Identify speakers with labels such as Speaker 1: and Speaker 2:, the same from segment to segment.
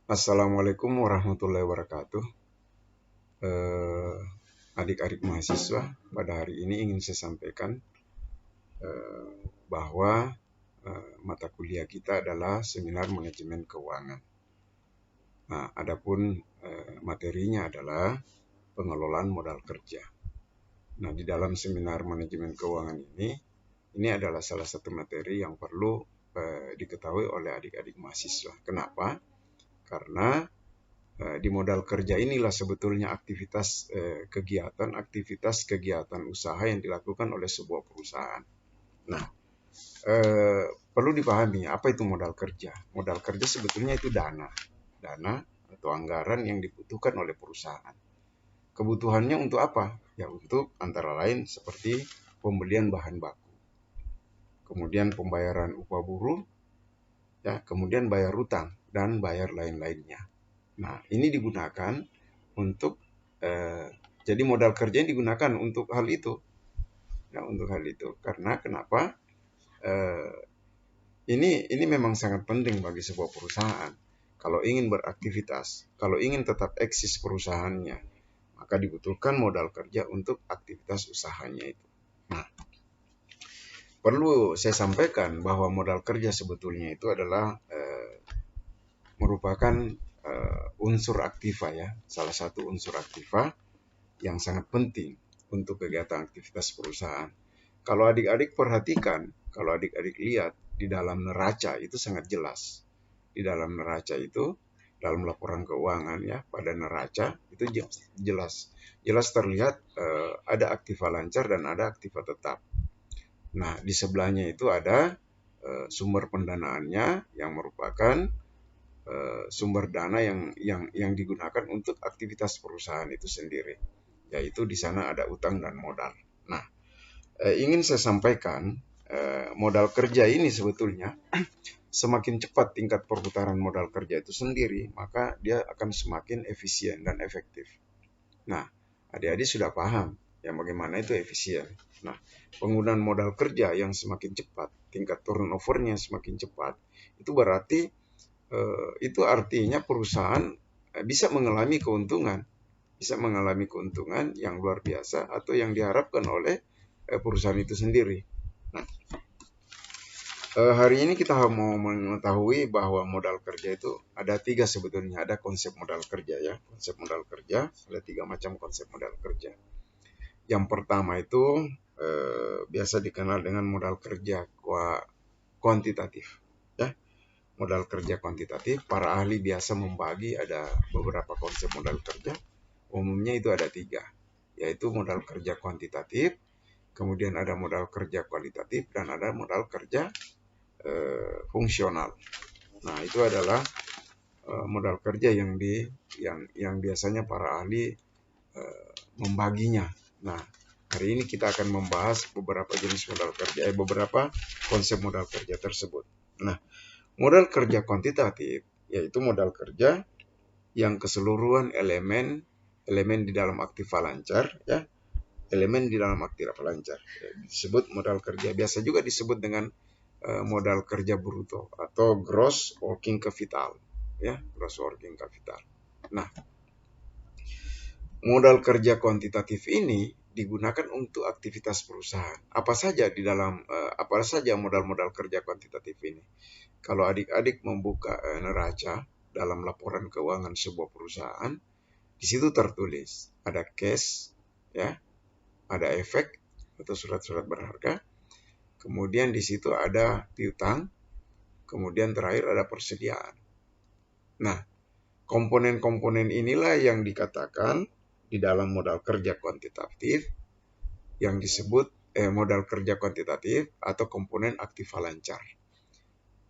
Speaker 1: Assalamualaikum warahmatullahi wabarakatuh. Eh, Adik-adik mahasiswa, pada hari ini ingin saya sampaikan eh, bahwa mata kuliah kita adalah seminar manajemen keuangan. Nah, adapun materinya adalah pengelolaan modal kerja. Nah, di dalam seminar manajemen keuangan ini adalah salah satu materi yang perlu diketahui oleh adik-adik mahasiswa. Kenapa? Karena di modal kerja inilah sebetulnya aktivitas-kegiatan usaha yang dilakukan oleh sebuah perusahaan. Nah, perlu dipahami apa itu modal kerja. Modal kerja sebetulnya itu dana atau anggaran yang dibutuhkan oleh perusahaan. Kebutuhannya untuk apa? Ya untuk antara lain seperti pembelian bahan baku, kemudian pembayaran upah buruh, ya, kemudian bayar utang dan bayar lain-lainnya. Nah, ini digunakan untuk jadi modal kerja digunakan untuk hal itu. Ya, untuk hal itu. Karena kenapa? Eh, ini memang sangat penting bagi sebuah perusahaan. Kalau ingin beraktivitas, kalau ingin tetap eksis perusahaannya, maka dibutuhkan modal kerja untuk aktivitas usahanya itu. Nah, perlu saya sampaikan bahwa modal kerja sebetulnya itu adalah merupakan unsur aktiva, ya, salah satu unsur aktiva yang sangat penting untuk kegiatan aktivitas perusahaan. Kalau adik-adik perhatikan, kalau adik-adik lihat di dalam neraca itu sangat jelas. Di dalam neraca itu, dalam laporan keuangan, ya, pada neraca itu jelas terlihat ada aktiva lancar dan ada aktiva tetap. Nah, di sebelahnya itu ada sumber pendanaannya yang merupakan sumber dana yang digunakan untuk aktivitas perusahaan itu sendiri, yaitu di sana ada utang dan modal. Nah, ingin saya sampaikan modal kerja ini sebetulnya semakin cepat tingkat perputaran modal kerja itu sendiri, maka dia akan semakin efisien dan efektif. Nah, adik-adik sudah paham yang bagaimana itu efisien. Nah, penggunaan modal kerja yang semakin cepat, tingkat turnovernya semakin cepat, itu berarti itu artinya perusahaan bisa mengalami keuntungan yang luar biasa atau yang diharapkan oleh perusahaan itu sendiri. Nah, hari ini kita mau mengetahui bahwa modal kerja itu ada tiga sebetulnya. Ada konsep modal kerja, ya. Konsep modal kerja, ada tiga macam konsep modal kerja. Yang pertama itu biasa dikenal dengan modal kerja kuantitatif. Ya, modal kerja kuantitatif, para ahli biasa membagi ada beberapa konsep modal kerja. Umumnya itu ada tiga, yaitu modal kerja kuantitatif, kemudian ada modal kerja kualitatif, dan ada modal kerja fungsional. Nah, itu adalah modal kerja yang biasanya para ahli membaginya. Nah, hari ini kita akan membahas beberapa jenis modal kerja, beberapa konsep modal kerja tersebut. Nah, modal kerja kuantitatif yaitu modal kerja yang keseluruhan elemen di dalam aktiva lancar, ya, elemen di dalam aktiva lancar disebut modal kerja. Biasa juga disebut dengan modal kerja bruto atau gross working capital, ya, gross working capital. Nah, modal kerja kuantitatif ini digunakan untuk aktivitas perusahaan. Apa saja modal-modal kerja kuantitatif ini? Kalau adik-adik membuka neraca dalam laporan keuangan sebuah perusahaan, di situ tertulis ada cash, ya, ada efek atau surat-surat berharga, kemudian di situ ada piutang, kemudian terakhir ada persediaan. Nah, komponen-komponen inilah yang dikatakan di dalam modal kerja kuantitatif yang disebut modal kerja kuantitatif atau komponen aktiva lancar.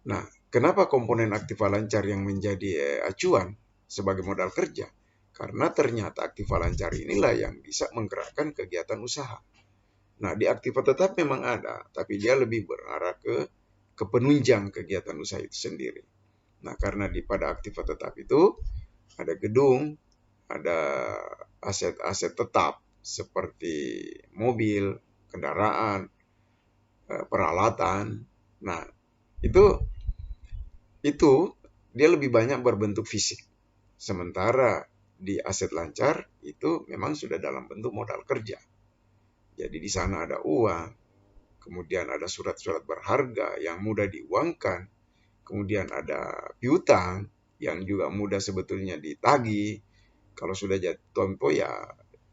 Speaker 1: Nah, kenapa komponen aktiva lancar yang menjadi acuan sebagai modal kerja? Karena ternyata aktiva lancar inilah yang bisa menggerakkan kegiatan usaha. Nah, di aktiva tetap memang ada, tapi dia lebih berarah ke penunjang kegiatan usaha itu sendiri. Nah, karena pada aktiva tetap itu ada gedung, ada aset-aset tetap seperti mobil, kendaraan, peralatan. Nah, itu dia lebih banyak berbentuk fisik. Sementara di aset lancar itu memang sudah dalam bentuk modal kerja. Jadi di sana ada uang, kemudian ada surat-surat berharga yang mudah diuangkan, kemudian ada piutang yang juga mudah sebetulnya ditagih. Kalau sudah jatuh tempo ya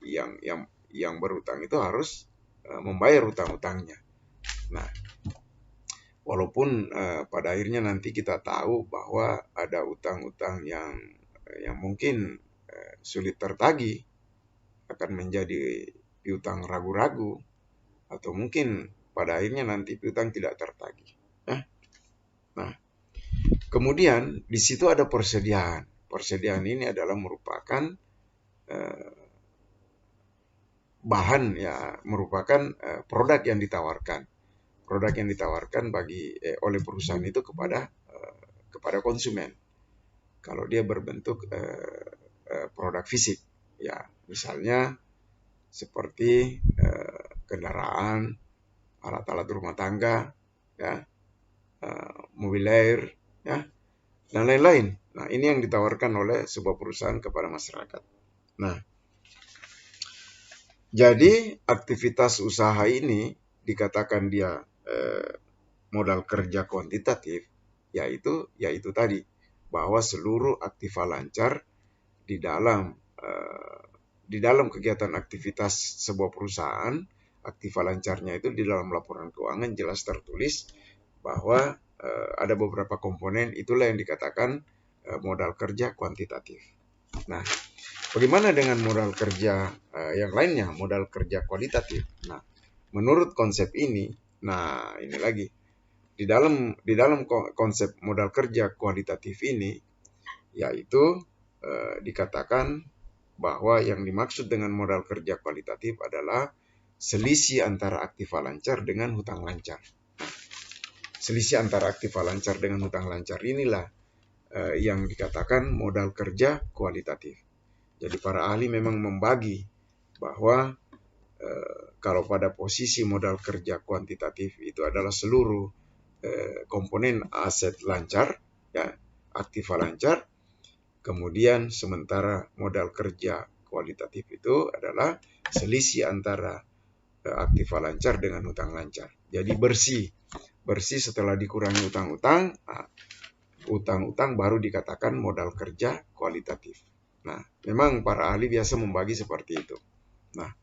Speaker 1: yang berutang itu harus membayar utang-utangnya. Nah, walaupun pada akhirnya nanti kita tahu bahwa ada utang-utang yang mungkin sulit tertagih, akan menjadi piutang ragu-ragu, atau mungkin pada akhirnya nanti piutang tidak tertagih. Nah, kemudian di situ ada persediaan. Persediaan ini adalah merupakan bahan, ya, merupakan produk yang ditawarkan. Produk yang ditawarkan oleh perusahaan itu kepada konsumen. Kalau dia berbentuk produk fisik, ya, misalnya seperti kendaraan, alat-alat rumah tangga, ya, mobil air, ya, dan lain-lain. Nah, ini yang ditawarkan oleh sebuah perusahaan kepada masyarakat. Nah, jadi aktivitas usaha ini dikatakan dia modal kerja kuantitatif, yaitu tadi bahwa seluruh aktiva lancar di dalam kegiatan aktivitas sebuah perusahaan, aktiva lancarnya itu di dalam laporan keuangan jelas tertulis bahwa ada beberapa komponen, itulah yang dikatakan modal kerja kuantitatif. Nah, bagaimana dengan modal kerja yang lainnya, modal kerja kualitatif? Nah, menurut konsep ini, ini lagi di dalam konsep modal kerja kualitatif ini, yaitu dikatakan bahwa yang dimaksud dengan modal kerja kualitatif adalah selisih antara aktiva lancar dengan hutang lancar. Selisih antara aktiva lancar dengan hutang lancar inilah yang dikatakan modal kerja kualitatif. Jadi para ahli memang membagi bahwa kalau pada posisi modal kerja kuantitatif itu adalah seluruh komponen aset lancar, ya, aktiva lancar. Kemudian sementara modal kerja kualitatif itu adalah selisih antara aktiva lancar dengan hutang lancar. Jadi bersih setelah dikurangi utang-utang, utang-utang baru dikatakan modal kerja kualitatif. Nah, memang para ahli biasa membagi seperti itu. Nah,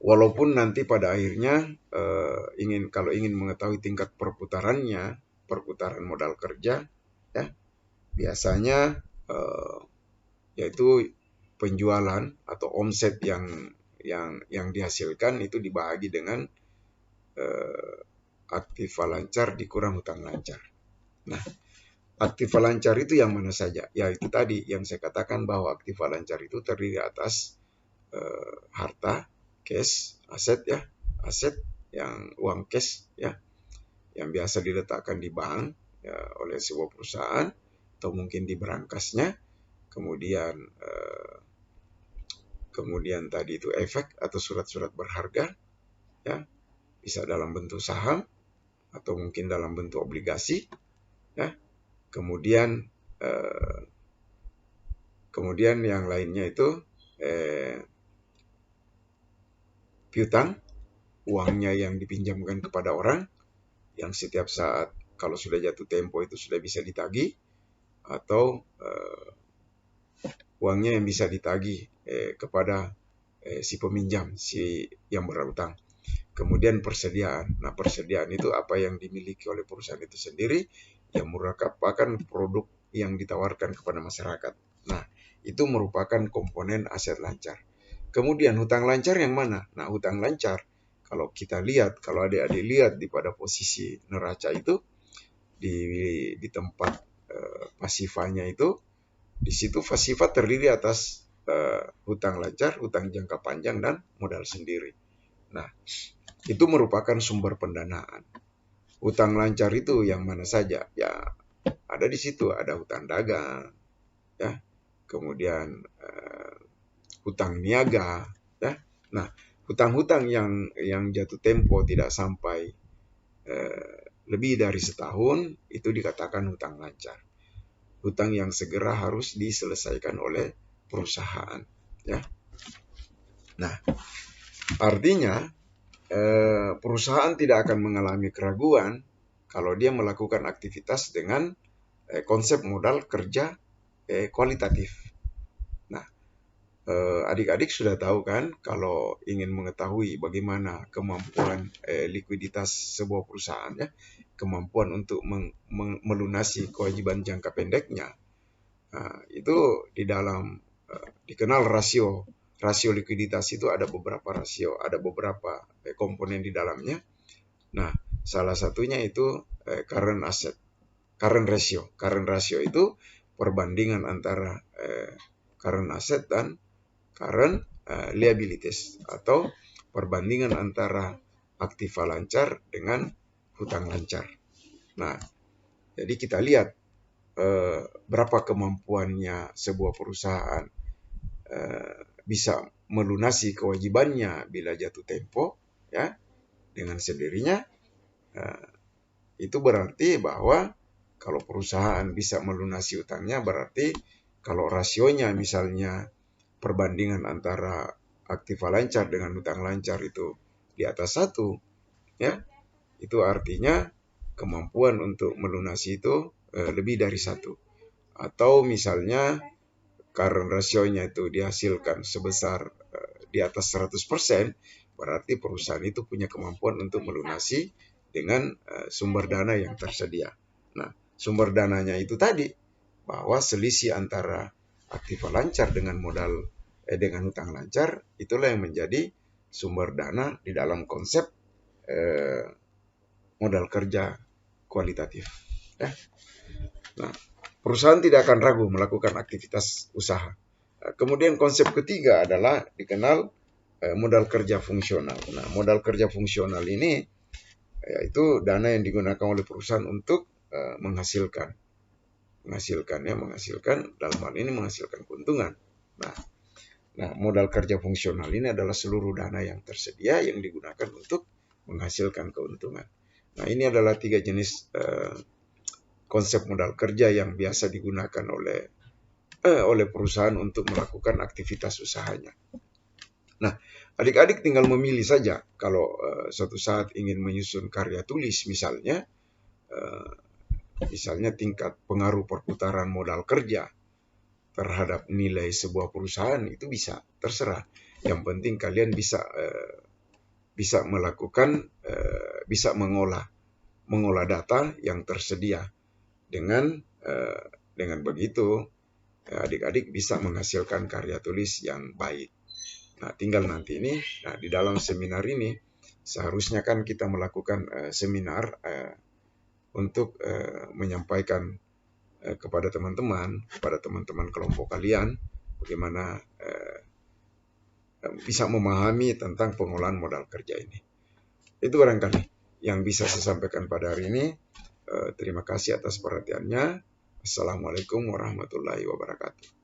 Speaker 1: walaupun nanti pada akhirnya kalau ingin mengetahui tingkat perputaran modal kerja, ya, biasanya yaitu penjualan atau omset yang dihasilkan itu dibagi dengan aktiva lancar dikurang hutang lancar. Nah, aktiva lancar itu yang mana saja? Ya, itu tadi yang saya katakan bahwa aktiva lancar itu terdiri atas harta, cash, aset, ya, aset yang uang cash, ya, yang biasa diletakkan di bank, ya, oleh sebuah perusahaan atau mungkin di berangkasnya. Kemudian tadi itu efek atau surat-surat berharga, ya, bisa dalam bentuk saham atau mungkin dalam bentuk obligasi, ya. Kemudian yang lainnya itu piutang, uangnya yang dipinjamkan kepada orang yang setiap saat kalau sudah jatuh tempo itu sudah bisa ditagih, atau uangnya yang bisa ditagih kepada si peminjam, si yang berutang. Kemudian persediaan. Nah, persediaan itu apa yang dimiliki oleh perusahaan itu sendiri yang merupakan produk yang ditawarkan kepada masyarakat. Nah, itu merupakan komponen aset lancar. Kemudian hutang lancar yang mana? Nah, hutang lancar kalau kita lihat, kalau adik-adik lihat di pada posisi neraca itu di tempat pasifanya itu, di situ pasifa terdiri atas hutang lancar, hutang jangka panjang, dan modal sendiri. Nah, itu merupakan sumber pendanaan. Hutang lancar itu yang mana saja? Ya, ada di situ, ada hutang dagang, ya, kemudian hutang niaga, ya. Nah, hutang-hutang yang jatuh tempo tidak sampai lebih dari setahun itu dikatakan hutang lancar. hutang yang segera harus diselesaikan oleh perusahaan. Ya. Nah, artinya perusahaan tidak akan mengalami keraguan kalau dia melakukan aktivitas dengan konsep modal kerja kualitatif. Nah, adik-adik sudah tahu kan kalau ingin mengetahui bagaimana kemampuan likuiditas sebuah perusahaan, ya, kemampuan untuk melunasi kewajiban jangka pendeknya, itu di dalam dikenal rasio likuiditas. Itu ada beberapa rasio, ada beberapa komponen di dalamnya. Nah, salah satunya itu current asset, current ratio. Current ratio itu perbandingan antara current asset dan current liabilities, atau perbandingan antara aktiva lancar dengan hutang lancar. Nah, jadi kita lihat berapa kemampuannya sebuah perusahaan bisa melunasi kewajibannya bila jatuh tempo, ya, dengan sendirinya. Itu berarti bahwa kalau perusahaan bisa melunasi utangnya, berarti kalau rasionya misalnya perbandingan antara aktiva lancar dengan hutang lancar itu di atas 1, ya, itu artinya kemampuan untuk melunasi itu lebih dari 1. Atau misalnya current rasionya itu dihasilkan sebesar di atas 100%, berarti perusahaan itu punya kemampuan untuk melunasi dengan sumber dana yang tersedia. Nah, sumber dananya itu tadi, bahwa selisih antara aktiva lancar dengan modal dengan hutang lancar, itulah yang menjadi sumber dana di dalam konsep modal kerja kualitatif. Ya. Nah, perusahaan tidak akan ragu melakukan aktivitas usaha. Kemudian konsep ketiga adalah dikenal modal kerja fungsional. Nah, modal kerja fungsional ini yaitu dana yang digunakan oleh perusahaan untuk menghasilkan dalam hal ini menghasilkan keuntungan. Nah, modal kerja fungsional ini adalah seluruh dana yang tersedia yang digunakan untuk menghasilkan keuntungan. Nah, ini adalah 3 jenis konsep modal kerja yang biasa digunakan oleh perusahaan untuk melakukan aktivitas usahanya. Nah, adik-adik tinggal memilih saja kalau suatu saat ingin menyusun karya tulis misalnya tingkat pengaruh perputaran modal kerja terhadap nilai sebuah perusahaan, itu bisa, terserah. Yang penting kalian bisa melakukan, bisa mengolah data yang tersedia. Dengan begitu adik-adik bisa menghasilkan karya tulis yang baik. Nah, tinggal nanti ini, di dalam seminar ini seharusnya kan kita melakukan seminar untuk menyampaikan kepada teman-teman kelompok kalian bagaimana bisa memahami tentang pengolahan modal kerja ini. Itu barangkali yang bisa saya sampaikan pada hari ini. Terima kasih atas perhatiannya. Assalamualaikum warahmatullahi wabarakatuh.